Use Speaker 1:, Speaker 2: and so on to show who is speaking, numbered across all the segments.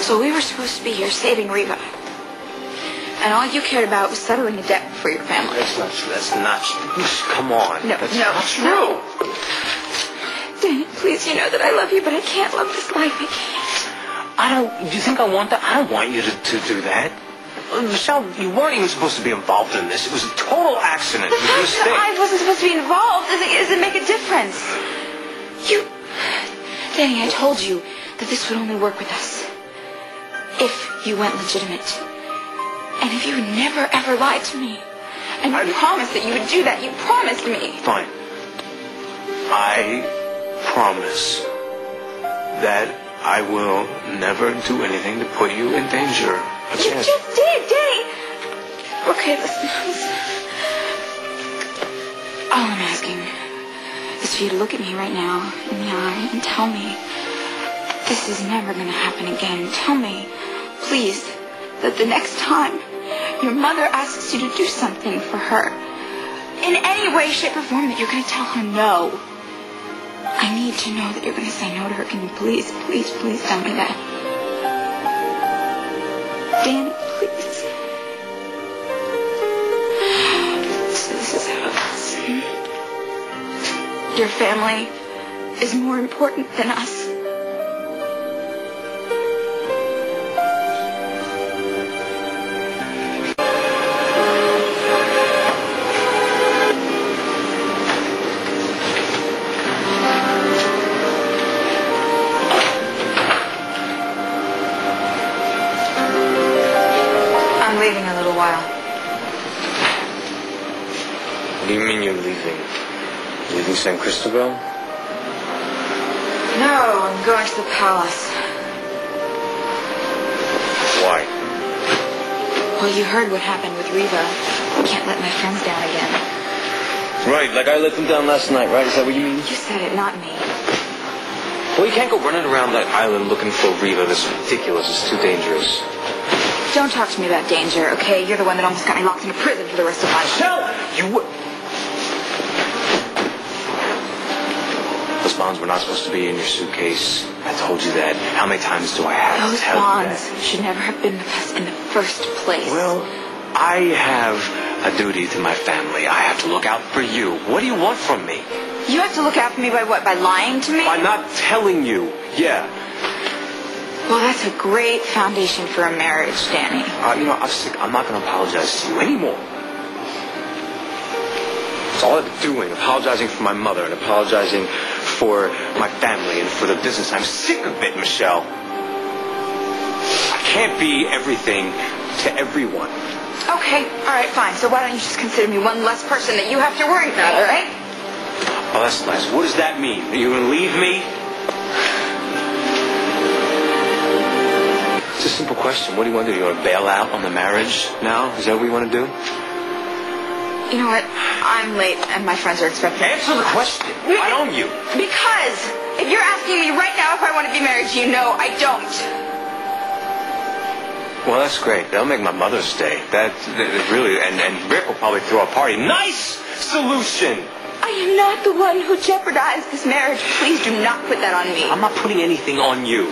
Speaker 1: So we were supposed to be here saving Reva. And all you cared about was settling a debt for your family.
Speaker 2: That's not true. That's not true. Come on.
Speaker 1: No,
Speaker 2: that's
Speaker 1: no,
Speaker 2: not true.
Speaker 1: Danny, please, you know that I love you, but I can't love this life. I can't.
Speaker 2: You think I want that? I don't want you to do that. Michelle, you weren't even supposed to be involved in this. It was a total accident.
Speaker 1: The fact that I wasn't supposed to be involved doesn't make a difference. Danny, I told you that this would only work with us if you went legitimate. And if you never, ever lied to me. And you promised that you would do that. You promised me.
Speaker 2: Fine. I promise that I will never do anything to put you in danger.
Speaker 1: You just did, Danny. Okay, listen. All I'm asking is for you to look at me right now in the eye and tell me this is never going to happen again. Tell me, please, that the next time your mother asks you to do something for her, in any way, shape, or form, that you're going to tell her no. I need to know that you're going to say no to her. Can you please, please, please tell me that? Danny, please. So this is how it is. Your family is more important than us. I'm leaving a little while.
Speaker 2: What do you mean you're leaving? Leaving San Cristobal?
Speaker 1: No, I'm going to the palace.
Speaker 2: Why?
Speaker 1: Well, you heard what happened with Reva. I can't let my friends down again.
Speaker 2: Right, like I let them down last night, right? Is that what you mean?
Speaker 1: You said it, not me.
Speaker 2: Well, you can't go running around that island looking for Reva. That's ridiculous. It's too dangerous.
Speaker 1: Don't talk to me about danger, okay? You're the one that almost got me locked into prison for the rest of my life.
Speaker 2: No! Those bonds were not supposed to be in your suitcase. I told you that. How many times do I have to tell you that?
Speaker 1: Those bonds should never have been with us in the first place.
Speaker 2: Well, I have a duty to my family. I have to look out for you. What do you want from me?
Speaker 1: You have to look out for me by what? By lying to me?
Speaker 2: By not telling you. Yeah.
Speaker 1: Well, that's a great foundation for a marriage, Danny.
Speaker 2: I'm sick. I'm not going to apologize to you anymore. That's all I've been doing. Apologizing for my mother and apologizing for my family and for the business. I'm sick of it, Michelle. I can't be everything to everyone.
Speaker 1: Okay, all right, fine. So why don't you just consider me one less person that you have to worry about, all right?
Speaker 2: Oh, that's nice. What does that mean? Are you going to leave me? It's a simple question. What do you want to do? You want to bail out on the marriage now? Is that what you want to do?
Speaker 1: You know what? I'm late and my friends are expecting me.
Speaker 2: Answer the question. Why don't you?
Speaker 1: Because if you're asking me right now if I want to be married to you, no, I don't.
Speaker 2: Well, that's great. That'll make my mother stay. That really, and Rick will probably throw a party. Nice solution.
Speaker 1: I am not the one who jeopardized this marriage. Please do not put that on me.
Speaker 2: I'm not putting anything on you.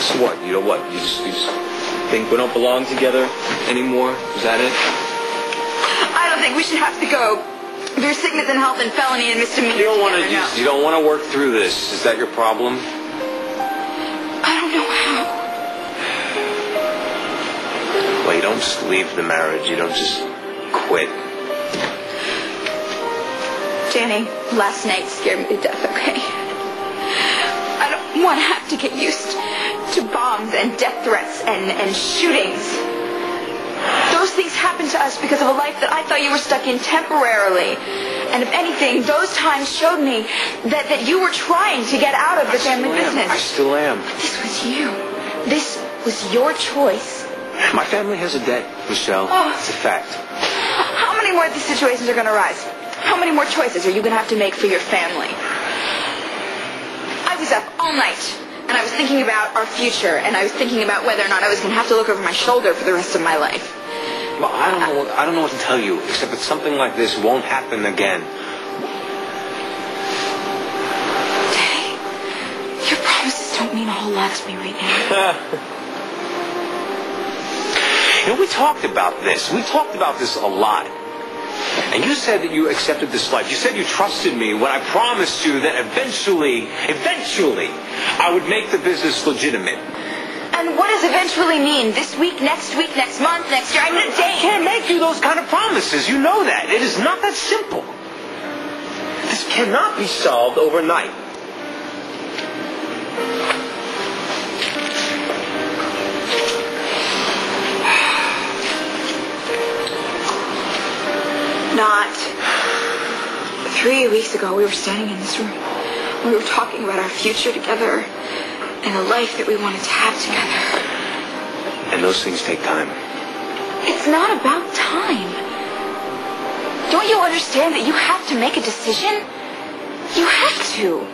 Speaker 2: So what? You know what? You just think we don't belong together anymore? Is that it?
Speaker 1: I don't think we should have to go through sickness and health and felony and misdemeanor.
Speaker 2: You don't want to. You don't want to work through this. Is that your problem?
Speaker 1: I don't know how.
Speaker 2: Well, you don't just leave the marriage. You don't just quit.
Speaker 1: Danny, last night scared me to death, okay? I don't want to have to get used to bombs and death threats and shootings. Those things happened to us because of a life that I thought you were stuck in temporarily. And if anything, those times showed me that you were trying to get out of the family business.
Speaker 2: I still am.
Speaker 1: This was you. This was your choice.
Speaker 2: My family has a debt, Michelle.
Speaker 1: Oh.
Speaker 2: It's a fact.
Speaker 1: How many more of these situations are going to arise? How many more choices are you going to have to make for your family? I was up all night, and I was thinking about our future, and I was thinking about whether or not I was going to have to look over my shoulder for the rest of my life.
Speaker 2: Well, I don't know what to tell you, except that something like this won't happen again.
Speaker 1: Daddy, you're mean a whole lot to me right now.
Speaker 2: You know, we talked about this. We talked about this a lot. And you said that you accepted this life. You said you trusted me when I promised you that eventually, I would make the business legitimate.
Speaker 1: And what does eventually mean? This week, next month, next year? I mean, a day.
Speaker 2: I can't make you those kind of promises. You know that. It is not that simple. This cannot be solved overnight.
Speaker 1: Not. 3 weeks ago, we were standing in this room. We were talking about our future together and the life that we wanted to have together.
Speaker 2: And those things take time.
Speaker 1: It's not about time. Don't you understand that you have to make a decision? You have to.